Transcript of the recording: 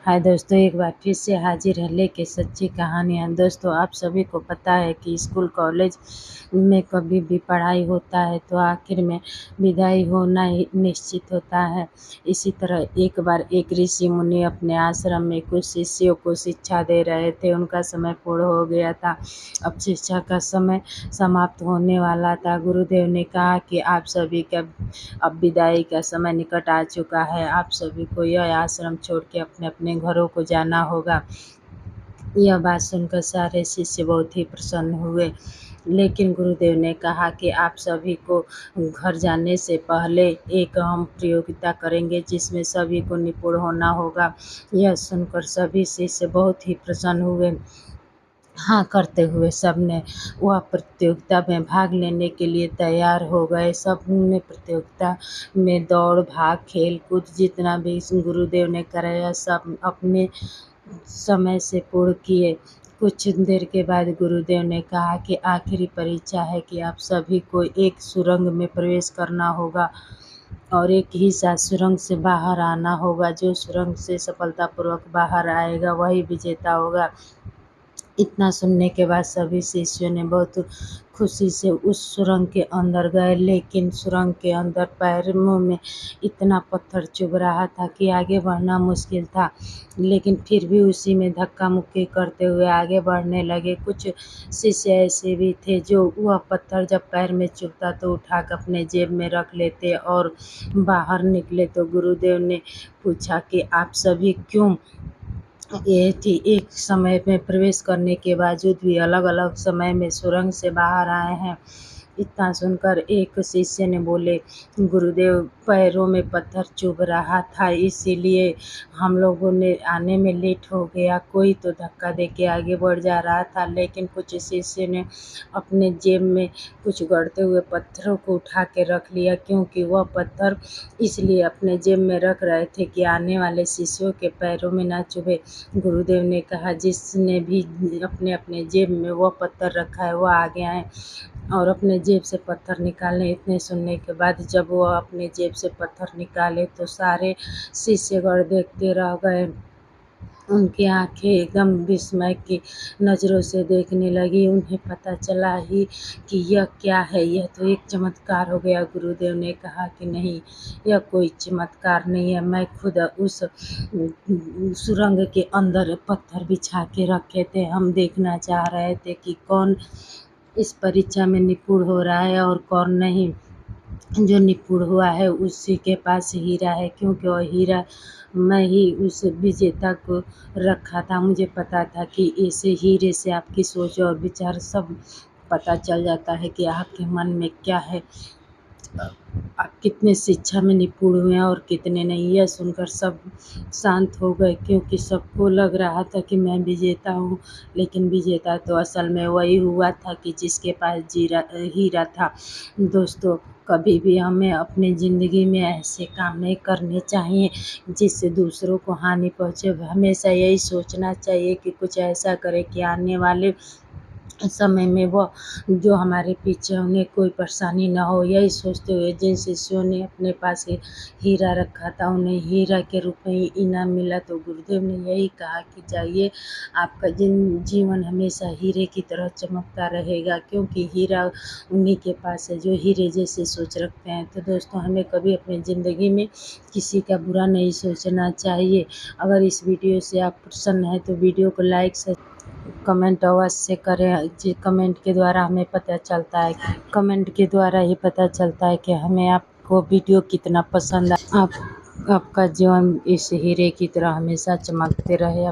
हाय दोस्तों, एक बार फिर से हाजिर है लेके सच्ची कहानियाँ। दोस्तों, आप सभी को पता है कि स्कूल कॉलेज में कभी भी पढ़ाई होता है तो आखिर में विदाई होना ही निश्चित होता है। इसी तरह एक बार एक ऋषि मुनि अपने आश्रम में कुछ शिष्यों को शिक्षा दे रहे थे। उनका समय पूर्ण हो गया था। अब शिक्षा का समय समाप्त होने वाला था। गुरुदेव ने कहा कि आप सभी का अब विदाई का समय निकट आ चुका है। आप सभी को यह आश्रम छोड़ के अपने अपने घरों को जाना होगा। यह बात सुनकर सारे शिष्य बहुत ही प्रसन्न हुए, लेकिन गुरुदेव ने कहा कि आप सभी को घर जाने से पहले एक हम प्रतियोगिता करेंगे जिसमें सभी को निपुण होना होगा। यह सुनकर सभी शिष्य बहुत ही प्रसन्न हुए। हाँ करते हुए सबने वह प्रतियोगिता में भाग लेने के लिए तैयार हो गए। सबने प्रतियोगिता में दौड़ भाग खेल कूद जितना भी गुरुदेव ने कराया सब अपने समय से पूर्ण किए। कुछ देर के बाद गुरुदेव ने कहा कि आखिरी परीक्षा है कि आप सभी को एक सुरंग में प्रवेश करना होगा और एक ही साथ सुरंग से बाहर आना होगा। जो सुरंग से सफलतापूर्वक बाहर आएगा वही विजेता होगा। इतना सुनने के बाद सभी शिष्यों ने बहुत खुशी से उस सुरंग के अंदर गए, लेकिन सुरंग के अंदर पैरों में इतना पत्थर चुभ रहा था कि आगे बढ़ना मुश्किल था। लेकिन फिर भी उसी में धक्का मुक्की करते हुए आगे बढ़ने लगे। कुछ शिष्य ऐसे भी थे जो वह पत्थर जब पैर में चुभता तो उठाकर अपने जेब में रख लेते और बाहर निकले तो गुरुदेव ने पूछा कि आप सभी क्यों एक समय में प्रवेश करने के बावजूद भी अलग अलग समय में सुरंग से बाहर आए हैं। इतना सुनकर एक शिष्य ने बोले, गुरुदेव पैरों में पत्थर चुभ रहा था इसीलिए हम लोगों ने आने में लेट हो गया। कोई तो धक्का दे के आगे बढ़ जा रहा था, लेकिन कुछ शिष्य ने अपने जेब में कुछ गड़ते हुए पत्थरों को उठा के रख लिया, क्योंकि वह पत्थर इसलिए अपने जेब में रख रहे थे कि आने वाले शिष्यों के पैरों में ना चुभे। गुरुदेव ने कहा, जिसने भी अपने अपने जेब में वह पत्थर रखा है वह आगे आए और अपने जेब से पत्थर निकालें। इतने सुनने के बाद जब वह अपने जेब से पत्थर निकाले तो सारे शिष्यगण देखते रह गए। उनकी आंखें एकदम विस्मय की नज़रों से देखने लगी। उन्हें पता चला ही कि यह क्या है, यह तो एक चमत्कार हो गया। गुरुदेव ने कहा कि नहीं, यह कोई चमत्कार नहीं है। मैं खुद उस सुरंग के अंदर पत्थर बिछा के रखे थे। हम देखना चाह रहे थे कि कौन इस परीक्षा में निपुण हो रहा है और कौन नहीं। जो निपुण हुआ है उसी के पास हीरा है, क्योंकि वह हीरा मैं ही उस विजेता को रखा था। मुझे पता था कि इस हीरे से आपकी सोच और विचार सब पता चल जाता है कि आपके मन में क्या है, आप कितने शिक्षा में निपुण हुए हैं और कितने नहीं। यह सुनकर सब शांत हो गए, क्योंकि सबको लग रहा था कि मैं विजेता हूँ, लेकिन विजेता तो असल में वही हुआ था कि जिसके पास हीरा था। दोस्तों, कभी भी हमें अपनी ज़िंदगी में ऐसे काम नहीं करने चाहिए जिससे दूसरों को हानि पहुँचे। हमेशा यही सोचना चाहिए कि कुछ ऐसा करें कि आने वाले समय में वह जो हमारे पीछे उन्हें कोई परेशानी ना हो। यही सोचते हुए जिन शिष्यों ने अपने पास हीरा रखा था उन्हें हीरा के रूप में इनाम मिला, तो गुरुदेव ने यही कहा कि जाइए, आपका जीवन हमेशा हीरे की तरह चमकता रहेगा, क्योंकि हीरा उन्हीं के पास है जो हीरे जैसे सोच रखते हैं। तो दोस्तों, हमें कभी अपनी ज़िंदगी में किसी का बुरा नहीं सोचना चाहिए। अगर इस वीडियो से आप प्रसन्न हैं तो वीडियो को लाइक से कमेंट अवश्य करें। कमेंट के द्वारा हमें पता चलता है, कमेंट के द्वारा ही पता चलता है कि हमें आपको वीडियो कितना पसंद है। आपका जीवन इस हीरे की तरह हमेशा चमकते रहे।